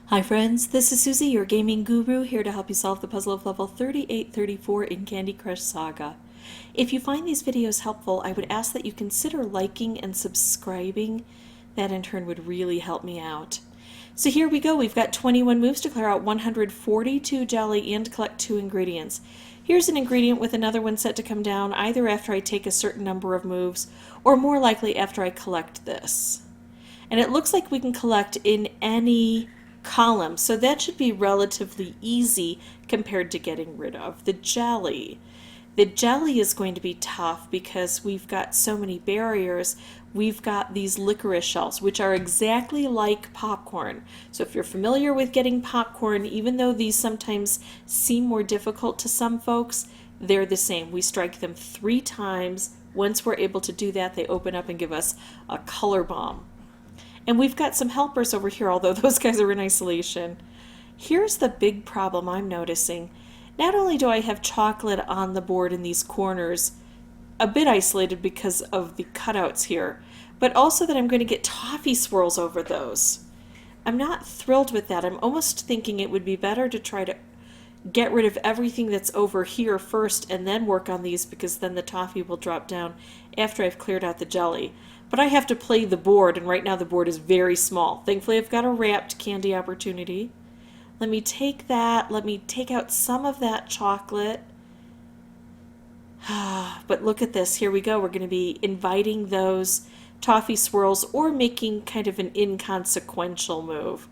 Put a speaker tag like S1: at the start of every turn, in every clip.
S1: Hi friends, this is Suzy, your gaming guru, here to help you solve the puzzle of level 3834 in Candy Crush Saga. If you find these videos helpful, I would ask that you consider liking and subscribing. That in turn would really help me out. So here we go, we've got 21 moves to clear out 142 jelly and collect 2 ingredients. Here's an ingredient with another one set to come down either after I take a certain number of moves or more likely after I collect this. And it looks like we can collect in any column, so that should be relatively easy compared to getting rid of the jelly. The jelly is going to be tough because we've got so many barriers. We've got these licorice shells, which are exactly like popcorn. So if you're familiar with getting popcorn, even though these sometimes seem more difficult to some folks, they're the same. We strike them 3 times. Once we're able to do that, they open up and give us a color bomb. And we've got some helpers over here, although those guys are in isolation. Here's the big problem I'm noticing. Not only do I have chocolate on the board in these corners, a bit isolated because of the cutouts here, but also that I'm going to get toffee swirls over those. I'm not thrilled with that. I'm almost thinking it would be better to try to get rid of everything that's over here first and then work on these, because then the toffee will drop down after I've cleared out the jelly. But I have to play the board, and right now the board is very small. Thankfully I've got a wrapped candy opportunity. Let me take that. Let me take out some of that chocolate. But look at this. Here we go. We're going to be inviting those toffee swirls or making kind of an inconsequential move.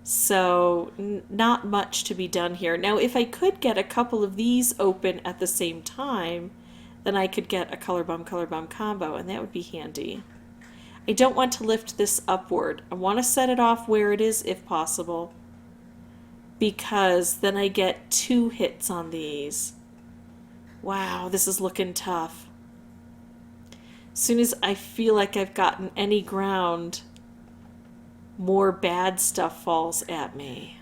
S1: So not much to be done here. Now if I could get a couple of these open at the same time, then I could get a color bomb combo, and that would be handy. I don't want to lift this upward. I want to set it off where it is if possible, because then I get 2 hits on these. Wow, this is looking tough. As soon as I feel like I've gotten any ground, more bad stuff falls at me.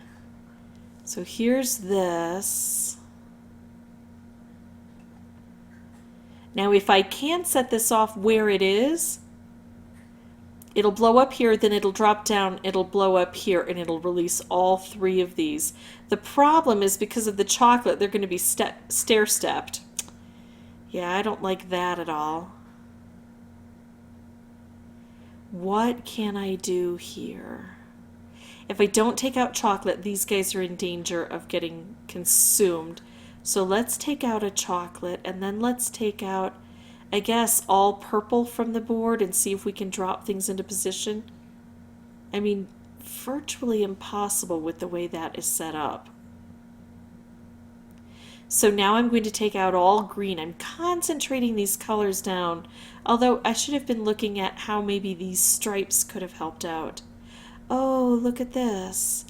S1: So here's this. Now if I can set this off where it is, it'll blow up here, then it'll drop down, it'll blow up here, and it'll release all 3 of these. The problem is because of the chocolate, they're going to be stair-stepped. Yeah, I don't like that at all. What can I do here? If I don't take out chocolate, these guys are in danger of getting consumed. So let's take out a chocolate, and then let's take out, I guess, all purple from the board and see if we can drop things into position. I mean, virtually impossible with the way that is set up. So now I'm going to take out all green. I'm concentrating these colors down, although I should have been looking at how maybe these stripes could have helped out. Oh, look at this.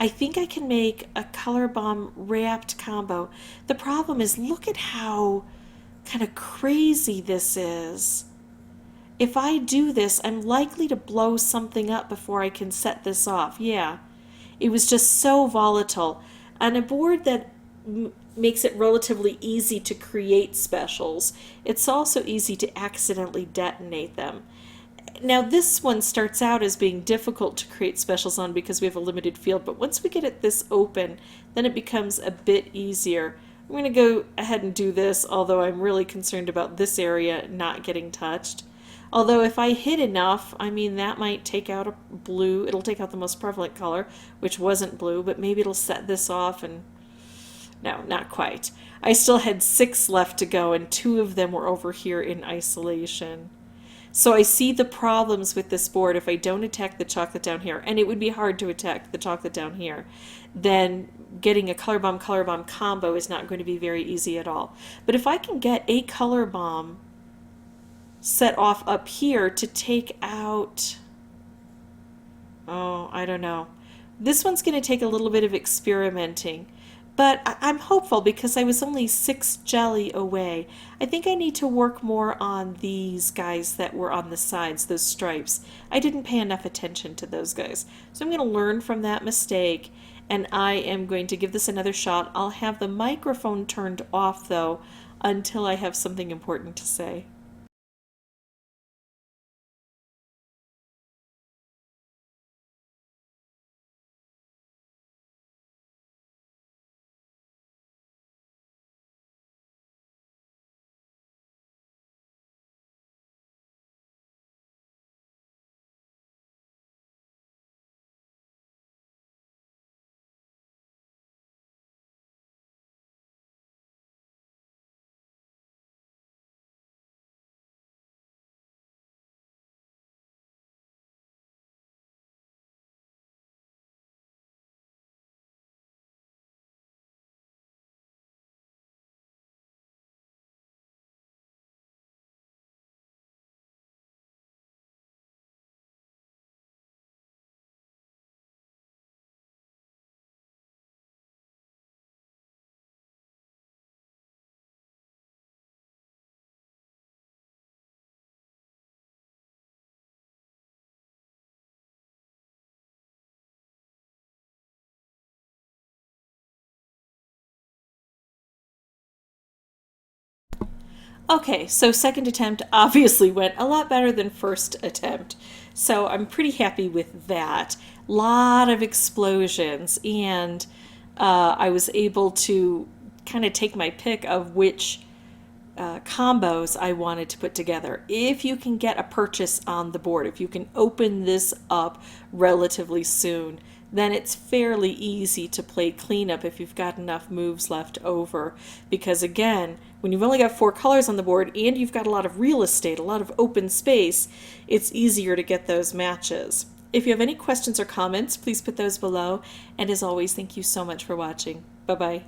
S1: I think I can make a color bomb wrapped combo. The problem is, look at how kind of crazy this is. If I do this, I'm likely to blow something up before I can set this off. Yeah, it was just so volatile. On a board that makes it relatively easy to create specials, it's also easy to accidentally detonate them. Now this one starts out as being difficult to create specials on because we have a limited field, but once we get it this open, then it becomes a bit easier. I'm going to go ahead and do this, although I'm really concerned about this area not getting touched. Although if I hit enough, I mean, that might take out a blue. It'll take out the most prevalent color, which wasn't blue, but maybe it'll set this off, and no, not quite. I still had 6 left to go, and 2 of them were over here in isolation. So I see the problems with this board. If I don't attack the chocolate down here, and it would be hard to attack the chocolate down here, then getting a color bomb combo is not going to be very easy at all. But if I can get a color bomb set off up here to take out, oh, I don't know. This one's going to take a little bit of experimenting. But I'm hopeful because I was only 6 jelly away. I think I need to work more on these guys that were on the sides, those stripes. I didn't pay enough attention to those guys. So I'm going to learn from that mistake, and I am going to give this another shot. I'll have the microphone turned off, though, until I have something important to say. Okay, so second attempt obviously went a lot better than first attempt. So I'm pretty happy with that. Lot of explosions, and I was able to kind of take my pick of which combos I wanted to put together. If you can get a purchase on the board, if you can open this up relatively soon, then it's fairly easy to play cleanup if you've got enough moves left over. Because again, when you've only got 4 colors on the board and you've got a lot of real estate, a lot of open space, it's easier to get those matches. If you have any questions or comments, please put those below. And as always, thank you so much for watching. Bye-bye.